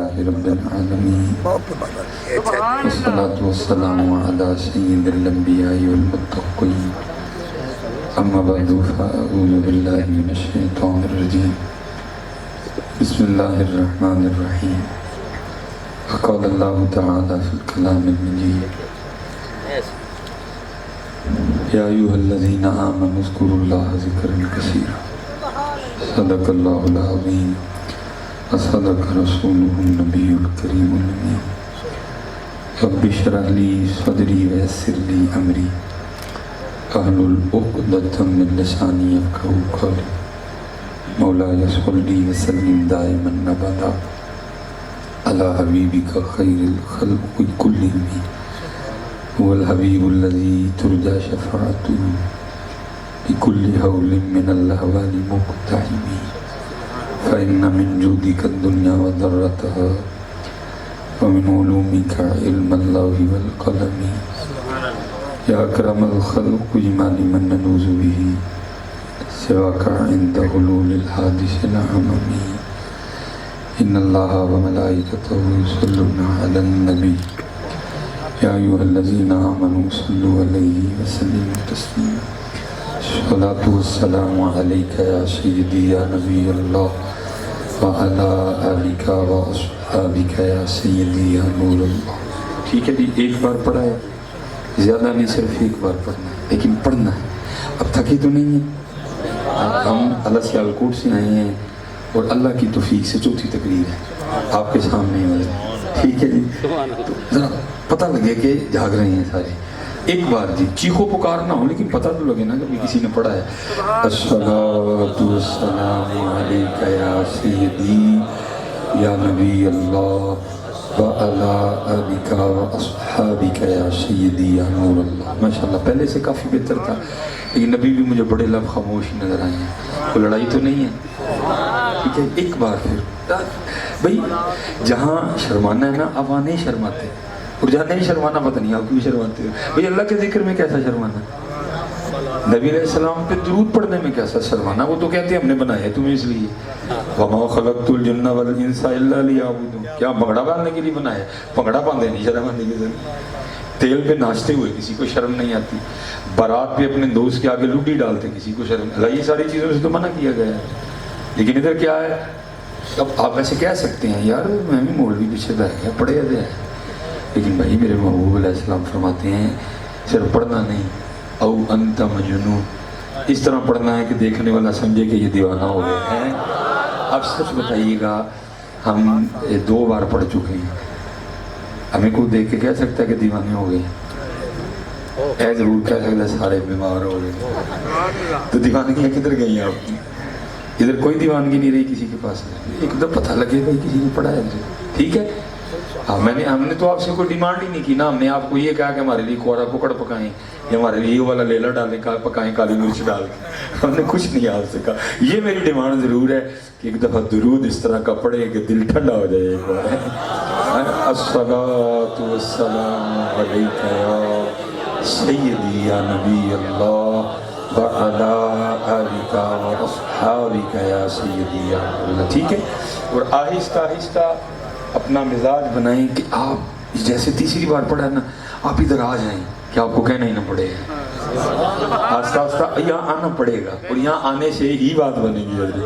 لله رب العالمين والصلاة والسلام على سيد الأنبياء والمتقين أما بعد فأعوذ بالله من الشيطان الرجيم بسم الله الرحمن الرحيم فقال الله تعالى في الكلام المجيد يا أيها الذين آمنوا اذكروا الله ذكرا كثيرا صدق الله العظيم وصدق رسوله النبي الكريم الأمين رب اشرح لي صدري ويسر لي أمري واحلل عقدة من لساني يفقهوا قولي مولاي صل وسلم دائما أبدا على حبيبك خير الخلق كلهم هو الحبيب الذي ترجى شفاعته بكل هول من الأهوال مقتحم فإن من جودك الدنيا وضرتها ومن علومك علم اللوح والقلم يا أكرم الخلق ما لمن نلوذ به سواك عند حلول الحادث العمم إن الله وملائكته يصلون على النبي يا أيها الذين آمنوا صلوا عليه وسلموا تسليما الصلاة والسلام عليك يا سيدي يا نبي الله وعلى آلك وأصحابك يا سيدي يا نور الله. ٹھیک ہے جی، ایک بار پڑھا ہے، زیادہ نہیں، صرف ایک بار پڑھنا ہے، لیکن پڑھنا ہے. اب تھکے تو نہیں ہیں؟ ہم اللہ سیالکوٹ سے آئے ہیں اور اللہ کی توفیق سے چوتھی تقریر ہے آپ کے سامنے ہے. ٹھیک ہے جی، تو ذرا پتہ لگے کہ جاگ رہے ہیں سارے. ایک بار جی چیخو پکار نہ ہو، لیکن پتہ تو لگے نا کہ کسی نے پڑھا ہے. الصلاۃ والسلام علیک یا سیدی یا نبی اللہ وعلی آلک واصحابک یا سیدی یا نور اللہ. ماشاءاللہ پہلے سے کافی بہتر تھا، لیکن نبی بھی مجھے بڑے لب خاموش نظر آئے ہیں. کوئی لڑائی تو نہیں ہے؟ ٹھیک ہے، ایک بار پھر بھائی جہاں شرمانا ہے نا، آپ وہاں نہیں شرماتے، اور جہاں نہیں شرمانا پتہ نہیں آپ کیوں شرماتے ہو. بھائی اللہ کے ذکر میں کیسا شرمانا، نبی علیہ السلام پہ درود پڑھنے میں کیسا شرمانا. وہ تو کہتے ہیں ہم نے بنایا تمہیں اس لیے، وَمَا خَلَقْتُ الْجِنَّ وَالْإِنسَ إِلَّا لِيَعْبُدُونِ. کیا بھنگڑا باندھنے کے لیے بنایا؟ بھنگڑا باندھے نہیں شرم آنے کی ضرورت. تیل پہ ناچتے ہوئے کسی کو شرم نہیں آتی، بارات پہ اپنے دوست کے آگے لڈی ڈالتے کسی کو شرم. اللہ یہ ساری چیزوں سے تو منع کیا گیا ہے، لیکن ادھر کیا ہے. اب آپ ایسے کہہ سکتے ہیں یار میں بھی مولوی پیچھے بیٹھ گیا پڑھے ہوئے ہیں، لیکن بھائی میرے محبوب علیہ السلام فرماتے ہیں صرف پڑھنا نہیں، او انت مجنون، اس طرح پڑھنا ہے کہ دیکھنے والا سمجھے کہ یہ دیوانہ ہو گئے ہیں. اب سچ بتائیے گا، ہم 2 بار پڑھ چکے ہیں، ہمیں کوئی دیکھ کے کہہ سکتا ہے کہ دیوانے ہو گئے؟ اے ضرور کہہ سکتا ہے سارے بیمار ہو گئے. تو دیوانگیاں کدھر گئی آپ کی؟ ادھر کوئی دیوانگی نہیں رہی کسی کے پاس. ایک دم پتہ لگے بھائی کسی نے پڑھا ہے. ٹھیک ہے، ہم نے تو آپ سے کوئی ڈیمانڈ ہی نہیں کی نا. ہم نے آپ کو یہ کہا کہ ہمارے لیے کوڑا پکڑ پکائیں یا ہمارے لیے یہ والا لیلا ڈالیں پکائیں کالی مرچ ڈال کے. ہم نے کچھ نہیں آپ سے کہا. یہ میری ڈیمانڈ ضرور ہے کہ ایک دفعہ درود اس طرح کا پڑھے کہ دل ٹھنڈا ہو جائے. ایک بار الصلاۃ والسلام علیک یا سیدی یا نبی اللہ وعلی آلک واصحابک یا سیدی یا اللہ. ٹھیک ہے، اور آہستہ آہستہ اپنا مزاج بنائیں کہ آپ جیسے تیسری بار پڑھا نا آپ ادھر آ جائیں کہ آپ کو کہنا ہی نہ پڑے گا. آہستہ آہستہ یہاں آنا پڑے گا، اور یہاں آنے سے ہی بات بنے گی.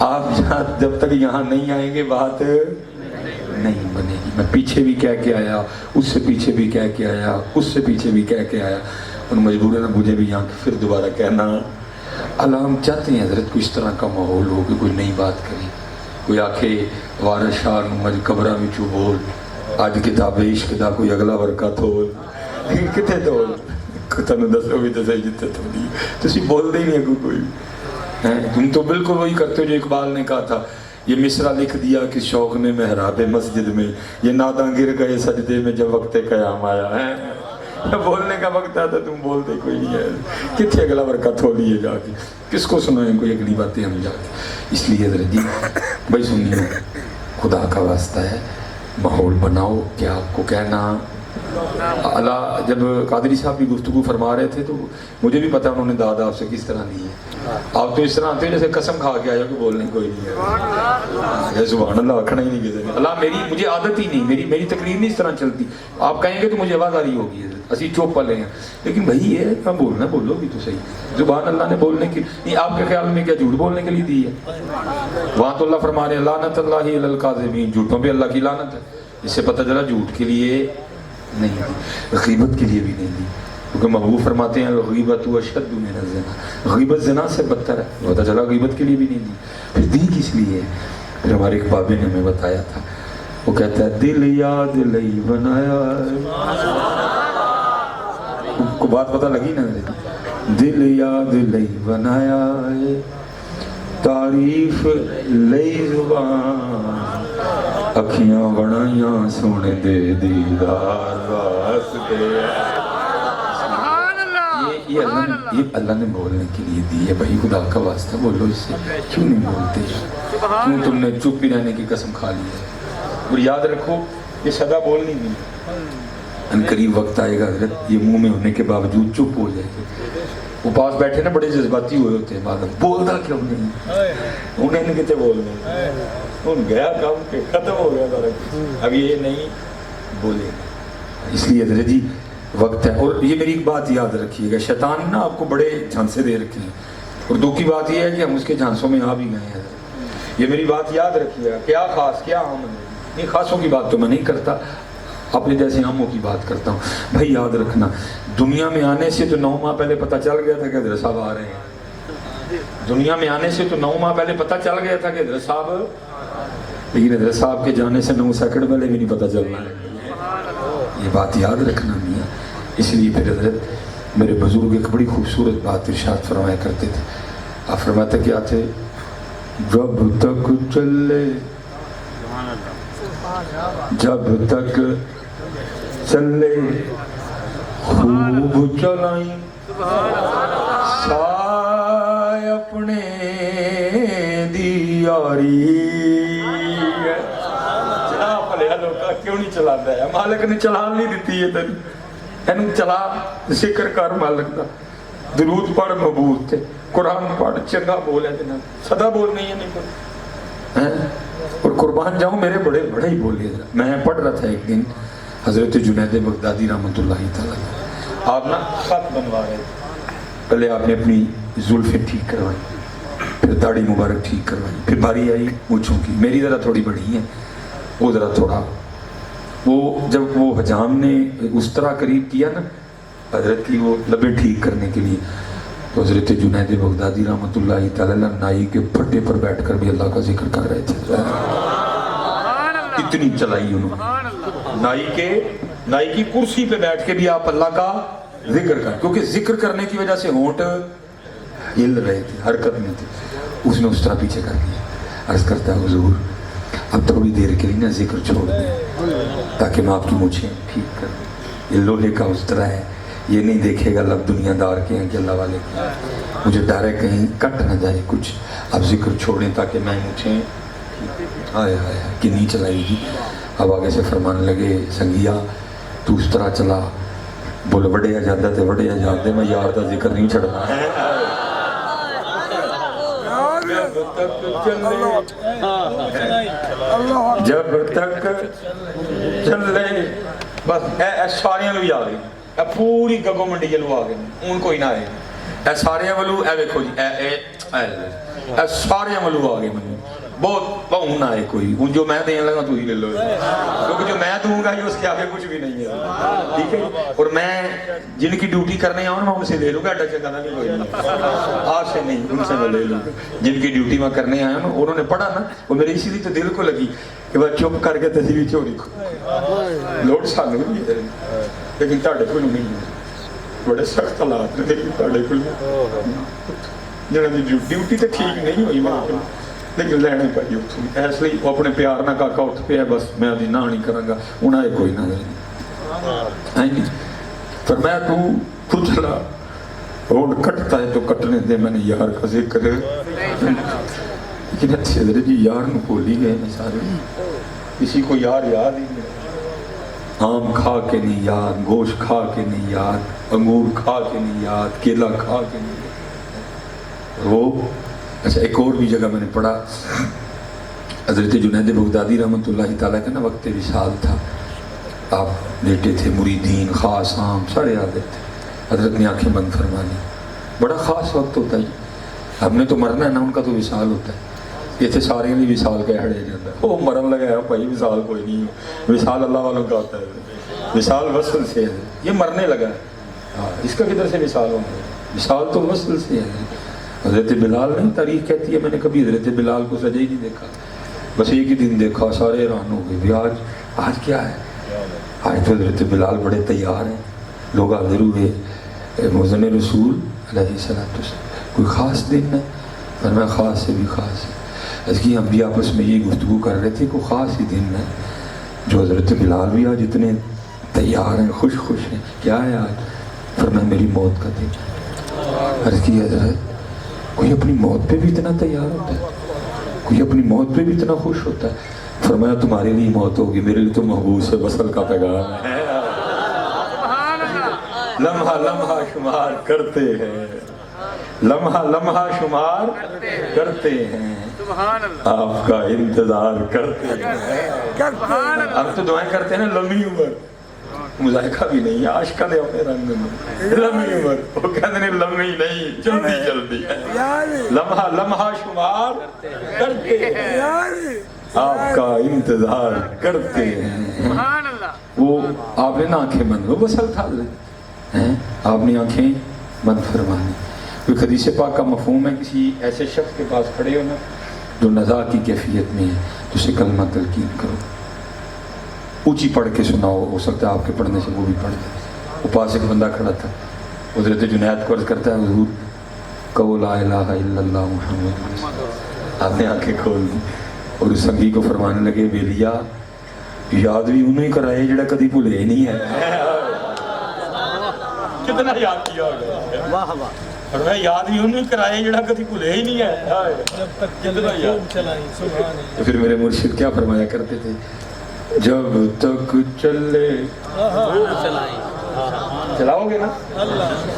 آپ جب تک یہاں نہیں آئیں گے بات نہیں بنے گی. میں پیچھے بھی کہہ کے آیا، اس سے پیچھے بھی کہہ کے آیا، اس سے پیچھے بھی کہہ کے آیا، اور مجبوراً مجھے بھی یہاں پھر دوبارہ کہنا. اللہ ہم چاہتے ہیں حضرت کوئی اس طرح کا ماحول ہو کہ کوئی نئی بات کریں. کوئی آکھے وارث شاہ مجھ قبرہ میں چو بول آج کتاب عشق دا کوئی اگلا ورکا تھول. کتے تھول تنوں دسو بھی تو صحیح جتے تھوڑی تسی بول دے ہی نہیں کوئی. تم تو بالکل وہی کرتے ہو جو اقبال نے کہا تھا، یہ مصرع لکھ دیا کہ شوق نے محراب مسجد میں، یہ ناداں گر گئے سجدے میں جب وقت قیام آیا ہے. بولنے کا وقت آتا تم بولتے کوئی نہیں ہے. کتنے اگلا ورکا تھولی ہے جا کے، کس کو سنائیں کوئی اگلی باتیں ہم جا کے. اس لیے حضرت جی بھائی سنیے، خدا کا واسطہ ہے ماحول بناؤ کہ آپ کو کہنا اللہ جب قادری صاحب بھی گفتگو فرما رہے تھے تو مجھے بھی پتا انہوں نے داد آپ سے کس طرح لی ہے. آپ تو اس طرح آتے ہیں جیسے قسم کھا کے آیا کہ بولنے کوئی نہیں ہے. سبحان اللہ آکھنا ہی نہیں کسی نے. اللہ مجھے عادت ہی نہیں, میری تقریر نہیں اس طرح چلتی. آپ کہیں گے تو مجھے آواز آ رہی ہوگی, اسی چوپ پلے ہیں, لیکن بھائی یہ کیا بولنا, بولو بھی تو صحیح. زبان اللہ نے بولنے کی نہیں, آپ کے خیال میں کیا جھوٹ بولنے کے لیے دی ہے؟ وہاں تو اللہ فرما رہے ہیں لعنت اللہ علی الکاذبین, جھوٹوں پہ اللہ کی لعنت ہے. اس سے پتہ چلا جھوٹ کے لیے نہیں دی, غیبت کے لیے بھی نہیں دی, کیونکہ محبوب فرماتے ہیں غیبت اشد من الزنا, غیبت زنا سے بدتر ہے. پتہ چلا غیبت کے لیے بھی نہیں دی. پھر دی کس لیے؟ پھر ہمارے ایک بابے نے ہمیں بتایا تھا, وہ کہتا ہے دل یاد لئی بنایا. کو بات پتہ لگی نا, دل یاد لئی بنایا, تعریف لئی زبان, اکھیاں بنائیاں سونے دے دیدار واسطے. یہ اللہ نے بولنے کے لیے دی ہے. بھائی خدا کا واسطہ بولو اس سے, کیوں نہیں بولتے؟ کیوں تم نے چپ ہی رہنے کی قسم کھا لی ہے؟ اور یاد رکھو یہ سدا بولنی نہیں ہے. ان قریب وقت آئے گا حضرت یہ منہ میں ہونے کے باوجود چپ ہو جائے گا. وہ پاس بیٹھے نا بڑے جذباتی ہوئے ہوتے ہیں, بعد بولتا کیوں نہیں, انہیں نہیں کہتے بولنا, ان گیا کام کے ختم ہو گیا سارا. اب یہ نہیں بولے, اس لیے حضرت جی وقت ہے. اور یہ میری ایک بات یاد رکھیے گا, شیطان نا آپ کو بڑے جھانسے دے رکھے ہیں, اور دو کی بات یہ ہے کہ ہم اس کے جھانسوں میں آ بھی گئے ہیں. یہ میری بات یاد رکھیے گا, کیا خاص کیا عام نہیں, خاصوں کی بات تو میں نہیں کرتا, اپنے جیسے عاموں کی بات کرتا ہوں. بھائی یاد رکھنا, دنیا میں آنے سے تو 9 ماہ پہلے پتہ چل گیا تھا کہ حضرت صاحب آ رہے ہیں. دنیا میں آنے سے تو 9 ماہ پہلے پتہ چل گیا تھا کہ حضرت صاحب, لیکن حضرت صاحب کے جانے سے 9 سیکنڈ پہلے بھی نہیں پتہ چلنا ہے. یہ بات یاد رکھنا نہیں ہے. اس لیے پھر حضرت میرے بزرگ ایک بڑی خوبصورت بات ارشاد فرمایا کرتے تھے. آپ فرماتے کیا تھے, جب تک چلے جب تک چلے خوب چلائیں سائے اپنے دیاری. چلا پلیا لوکا کیوں نہیں چلا ہے, مالک نے چلان نہیں دیتی ہے تین, اینو چلا ذکر کر مالک دا, درود پڑھ مبوط تے, قرآن پڑھ چنگا بولے دینا, صدا بول نہیں ہے نہیں کوئی. اور قربان جاؤں میرے بڑے ہی بولے. میں پڑھ رہا تھا ایک دن حضرت جنید بغدادی رحمۃ اللہ تعالیٰ, آپ نا خط بنوا رہے تھے. پہلے آپ نے اپنی زلفیں ٹھیک کروائی, پھر داڑھی مبارک ٹھیک کروائی, پھر باری آئی مونچھوں کی. میری ذرا تھوڑی بڑی ہیں, وہ ذرا تھوڑا, وہ جب وہ حجام نے اس طرح قریب کیا نا حضرت کی وہ لبیں ٹھیک کرنے کے لیے, تو حضرت جنید بغدادی رحمۃ اللہ تعالیٰ نائی کے پھٹے پر بیٹھ کر بھی اللہ کا ذکر کر رہے تھے. اتنی چلائی انہوں نے, نائی کی کرسی پہ بیٹھ کے بھی آپ اللہ کا ذکر کر, کیونکہ ذکر کرنے کی وجہ سے ہونٹ ہل رہے تھے, حرکت میں تھے. اس نے اس طرح پیچھے کر دیا. عرض کرتا ہے حضور اب تھوڑی دیر کے لیے نا ذکر چھوڑ دیں تاکہ میں آپ کی مجھے ٹھیک کر دوں. یہ لوہے کا اس طرح ہے, یہ نہیں دیکھے گا لب دنیا دار کے ہیں کہ اللہ والے کے, مجھے ڈر ہے کہیں کٹ نہ جائے کچھ. اب ذکر چھوڑیں تاکہ میں مجھے آئے کہ نہیں چلائی گی. اب آگے سے فرمانے لگے سنگیا تو اس طرح چلا, بولے بڑے آجادہ تھے بڑے آجادے, میں یار دا ذکر نہیں چھڑنا ہے. جب تک چلے بس اے ساریاں لو یاد ہے, پوری گگو منڈی جلو آ گئے, ان کوئی نہ آئے. اے سارے ولو اے ویکھو جی, اے سارے ولو آ گئے. مجھے بہت نہ آئے کوئی, ان جو میں دینے لگا تو ہی لے لو, کیونکہ جو میں دوں گا یہ اس کے آگے کچھ بھی نہیں ہے. ٹھیک ہے, اور میں جن کی ڈیوٹی کرنے آؤں میں ان سے لے لوں گا, اڈا چکا بھی کوئی نہیں, آپ سے نہیں, ان سے میں لے لوں گا. جن کی ڈیوٹی میں کرنے آیا نا, انہوں نے پڑھا نا, وہ میرے اسی لیے تو دل کو لگی کہ وہ چپ کر کے تصویر چوری کو لوٹ سانو بھی ہے, لیکن تاڑے کو نہیں ہے. بڑے سخت حالات نے, لیکن تاڑے کو جنہوں نے ڈیوٹی تو ٹھیک نہیں ہوئی وہاں پہ, لیکن لینے پائی اتوں. اس لیے وہ اپنے پیار نہ کاکا اٹھ پیا, بس میں ابھی نہ نہیں کروں گا, انہیں آئے کوئی نہ نہیں. فرمایا تو چلا, روڈ کٹتا ہے تو کٹنے دے, میں نے یار کا ذکر. لیکن اچھے حضرت جی یار نو بھول ہی گئے میں سارے, کسی کو یار یاد ہی نہیں. آم کھا کے نہیں یاد، گوشت کھا کے نہیں یاد، انگور کھا کے نہیں یاد، کیلا کھا کے نہیں یاد۔ وہ اچھا ایک اور بھی جگہ میں نے پڑھا، حضرت جنید بغدادی رحمۃ اللہ تعالیٰ کا نا وقت وصال تھا، آپ بیٹے تھے، مریدین خاص عام سارے آتے تھے، حضرت نے آنکھیں بند فرما لی۔ بڑا خاص وقت ہوتا ہے، ہم نے تو مرنا ہے نا، ان کا تو وصال ہوتا ہے۔ یہ تھے سارے نہیں وصال کے ہڑے جاتا ہے، وہ مرن لگا ہے بھائی، وصال کوئی نہیں ہے، وصال اللہ والوں کا ہوتا ہے، وصال وصل سے ہے، یہ مرنے لگا ہے، ہاں اس کا کدھر سے وصال ہوگا؟ وصال تو وصل سے ہے۔ حضرت بلال نہیں، تاریخ کہتی ہے، میں نے کبھی حضرت بلال کو سجے ہی نہیں دیکھا، بس ایک ہی دن دیکھا، سارے حیران ہو گئے، آج کیا ہے؟ آج تو حضرت بلال بڑے تیار ہیں، لوگ حاضر ہوئے، مؤذن رسول علیہ السلام، کوئی خاص دن ہے؟ فرمایا خاص سے بھی خاص ہے۔ اس کی ہم بھی آپس میں یہ گفتگو کر رہے تھے، کوئی خاص ہی دن ہے جو حضرت بلال بھی آج اتنے تیار ہیں، خوش ہیں، کیا ہے آج؟ فرمایا میری موت کا دن۔ عرض کی حضرت کوئی اپنی موت پہ بھی اتنا تیار ہوتا ہے؟ کوئی اپنی موت پہ بھی اتنا خوش ہوتا ہے؟ فرمایا تمہارے لیے موت ہوگی، میرے لیے تو محبوس ہے، وصل کا پیغام ہے، لمحہ لمحہ شمار کرتے ہیں، لمحہ لمحہ شمار کرتے ہیں، آپ کا انتظار کرتے ہیں۔ ہم تو دعائیں کرتے ہیں نا، لمحی عمر، مذائقہ بھی نہیں ہے، عاشقہ دے اپنے رنگ میں، لمحی عمر، وہ کہتے ہیں لمحی نہیں، جلدی جلدی ہے، لمحہ لمحہ شمار کرتے ہیں، آپ کا انتظار کرتے ہیں۔ وہ آپ نے نا آنکھیں بند، وہ وصل تھا، آپ نے آنکھیں بند فرمانی۔ کوئی حدیث پاک کا مفہوم ہے، کسی ایسے شخص کے پاس کھڑے ہو نا جو نزاع کی کیفیت میں ہے، تو اسے کلمہ تلقین کرو، اونچی پڑھ کے سناؤ، ہو سکتا ہے آپ کے پڑھنے سے وہ بھی پڑھ جائے۔ وہ پاس ایک بندہ کھڑا تھا، حضرت جنید کو عرض کرتا ہے حضور کہو لا الہ الا اللہ محمد رسول اللہ۔ آپ نے آنکھیں کھول دی اور اس سنگی کو فرمانے لگے بیلیا یاد بھی انہوں ہی کرائے جڑا کدی بھولے ہی نہیں ہے۔ کتنا یاد کیا ہوگا، اور میں یاد بھی انہوں ہی کرائے جڑا کدی بھولے ہی نہیں ہے، کتنا یاد۔ تو پھر میرے مرشد کیا فرمایا کرتے تھے، جب تک چلے چلاؤ گے نا،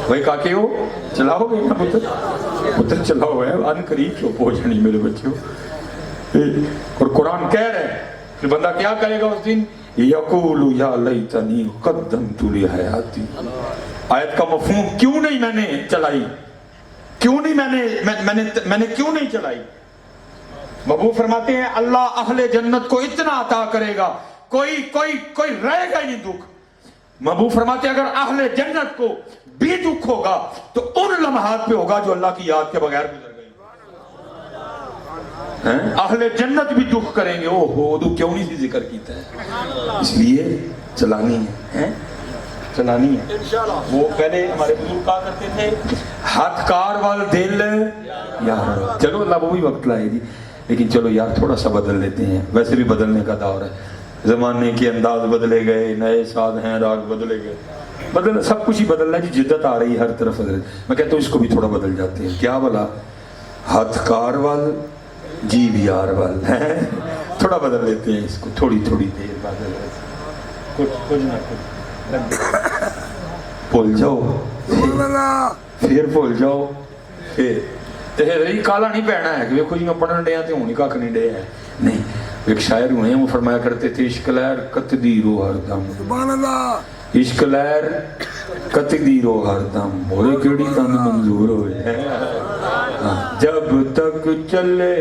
وہی کاکے ہو چلاؤ گے نا، پتر چلاؤ ہے، ان قریب چھو پہنچنی میرے بچوں۔ اور قرآن کہہ رہے ہیں، پھر بندہ کیا کرے گا اس دن، یقول یا لیتنی قدمت لحیاتی۔ آیت کا مفہوم کیوں نہیں میں نے چلائی، کیوں نہیں میں نے کیوں نہیں چلائی؟ محبوب فرماتے ہیں اللہ اہل جنت کو اتنا عطا کرے گا، کوئی رہے گا ہی نہیں دکھ۔ محبوب فرماتے ہیں اگر اہل جنت کو بھی دکھ ہوگا تو ان لمحات پہ ہوگا جو اللہ کی یاد کے بغیر گزر گئے۔ اہل جنت بھی دکھ کریں گے، اوہ ہو تو کیوں نہیں سی ذکر کیتا ہے؟ اس لیے چلانی ہے، چلانی ہے۔ وہ پہلے ہمارے بزرگ کہا کرتے تھے ہاتھ کار وال دل یار، چلو اللہ وہ بھی وقت لائے گی، لیکن چلو یار تھوڑا سا بدل لیتے ہیں، ویسے بھی بدلنے کا دور ہے، زمانے کے انداز بدلے گئے، نئے ساز ہیں، راگ بدلے گئے، سب کچھ ہی بدل رہا ہے، جو جدت آ رہی ہے ہر طرف حضرت، میں کہتا ہوں اس کو بھی تھوڑا بدل جاتے ہیں، کیا بلا ہاتھ کار وال جی بھی یار وال، تھوڑا بدل لیتے ہیں اس کو، تھوڑی دیر بدل کچھ نہ کچھ بھول جاؤ، پھر بھول جاؤ، پھر کالا نہیں پہنا ہے کہ ویکھو جی میں پڑھن ڈیا تے ہونی کھ نہیں ڈیا ہے، نہیں۔ ایک شاعر ہوئے ہیں، وہ فرمایا کرتے تھے عشق لہر کتدی رو ہر دم، عشق لہر کتدی رو ہر دم، بولے کیڑی تن منظور ہوئے، جب تک چلے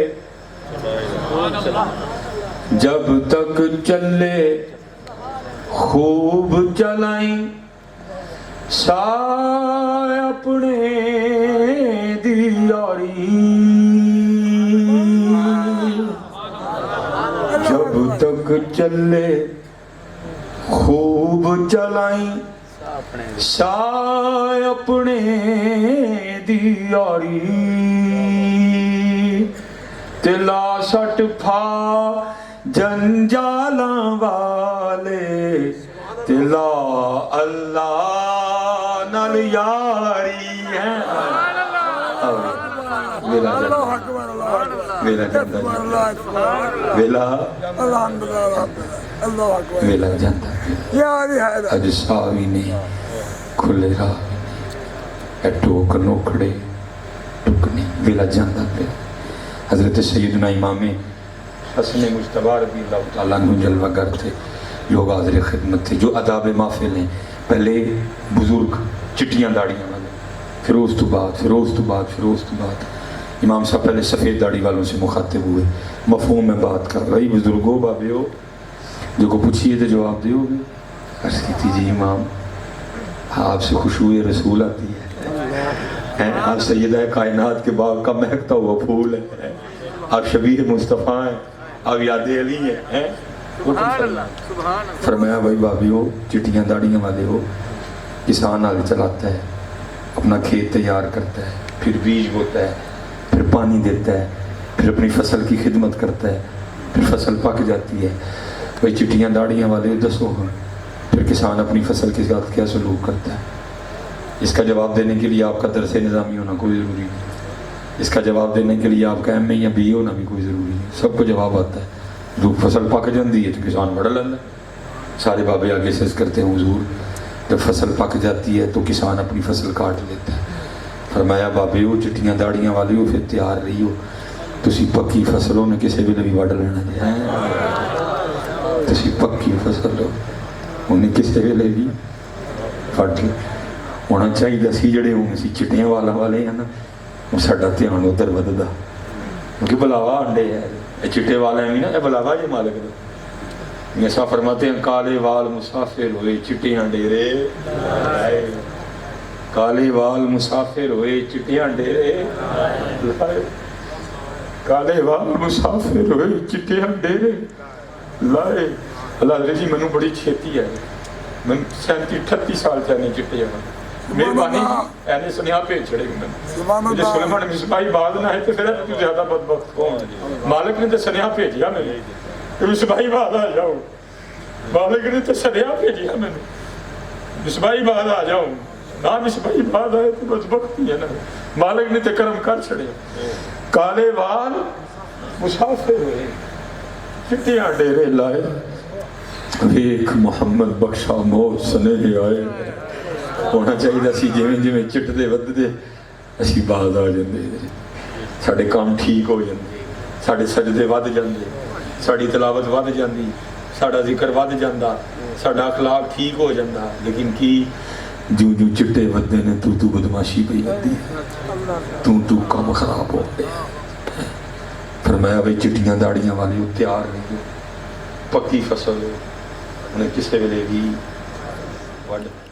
جب تک چلے خوب چلائیں سائے اپنے دیاری، جب تک چلے خوب چلائیں سائے اپنے دیاری، تلا سٹ پھا جنجالاں والے، تلا اللہ نال یاری ہے۔ ویلا جاندا ویلا ویلا جاندا اج ساہ بھی نہیں کھلے راہ اے ٹوک نوکڑے ٹک نہیں ویلا جاندا پہ حضرت سیدنا امام حسن مجتبی رضی اللہ تعالیٰ عنہ جلوہ گر تھے لوگ حاضر خدمت تھے جو آداب محفل ہیں پہلے بزرگ چٹیاں داڑیاں والے پھر اس تو بعد امام صاحب پہلے سفید داڑھی والوں سے مخاطب ہوئے مفہوم میں بات کر رہی بزرگوں بابے ہو جو کو پوچھئے تو جواب دیو گے عرض کی تھی جی امام آپ سے خشوع رسول آتی ہے آپ سیدہ کائنات کے باغ کا مہکتا ہوا پھول ہے آپ شبیہ مصطفیٰ ہیں آپ یاد علی ہیں فرمایا بھائی بابی ہو چٹیاں داڑیاں والے ہو کسان آگے چلاتا ہے اپنا کھیت تیار کرتا ہے پھر بیج بوتا ہے پھر پانی دیتا ہے پھر اپنی فصل کی خدمت کرتا ہے پھر فصل پک جاتی ہے بھائی چٹیاں داڑیاں والے دسو پھر کسان اپنی فصل کے ساتھ کیا سلوک کرتا ہے اس کا جواب دینے کے لیے آپ کا درس نظامی ہونا کوئی ضروری نہیں اس کا جواب دینے کے لیے آپ کا ایم اے یا بی اے ہونا بھی کوئی ضروری نہیں سب کو جواب آتا ہے جو فصل پک جاتی ہے تو کسان بڑا لینا سارے بابے آگے سے کرتے ہیں حضور جب فصل پک جاتی ہے تو کسان اپنی فصل کاٹ لیتا ہے فرمایا بابے ہو چٹیاں داڑیاں والے ہو پھر تیار رہی ہو تسی پکی فصلوں نے کسی بھی بھی وڈ لینا تسی پکی فصل ہو انہیں کسی بھی وڈ ہونا چاہیے سی جڑے ہوں سی چٹیاں والا والے ہیں نا ساڈا دھیان ادھر وددا کیونکہ بلاوا انڈے ہے چٹے والے ہیں نا یہ بلاوا جی مالک دا ایسا فرماتے ہیں کالے وال مسافر ہوئے چٹیاں ڈیرے کالے وال مسافر ہوئے چٹیاں ڈیرے کالے وال مسافر ہوئے چٹیاں ڈیرے لائے اللہ علیہ جی منو بڑی چھیتی ہے من 37-38 سال چاہنے چٹے ہیں مہربانی اینے سنیا پیچ چھڑے گے مجھے سلیمان مصباحی بعد نہ ہے تو پھر تو زیادہ بدبخت کون ہے مالک نے تو سنیا بھیجیا میں کہ مصباحی بعد آ جاؤ مالک نے تو سنیا بھیجیا میں مصباحی بعد آ جاؤ نہ مصباحی بعد آئے تو بدبختی ہے نا مالک نے تو کرم کر چھڑے کالے وال مسافر ہوئے چٹیاں ڈیرے لائے ایک محمد بخشا موت سنہ آئے ہونا چاہیے سی جویں چٹ دے ود دے اسی بعد آ جاندے ساڈے کام ٹھیک ہو جاندے ساڈے سجدے ود جاندے ساڈی تلاوت ود جاندی ساڈا ذکر ود جاندا ساڈا اخلاق ٹھیک ہو جاندا لیکن کی جو چٹے ودے نے تو بدماشی پئی جاندی تو کام خراب ہو گیا فرمایا بھائی چٹیاں داڑیاں والے تیار رہو پکی فصل انہیں کسے ویلے بھی وڈ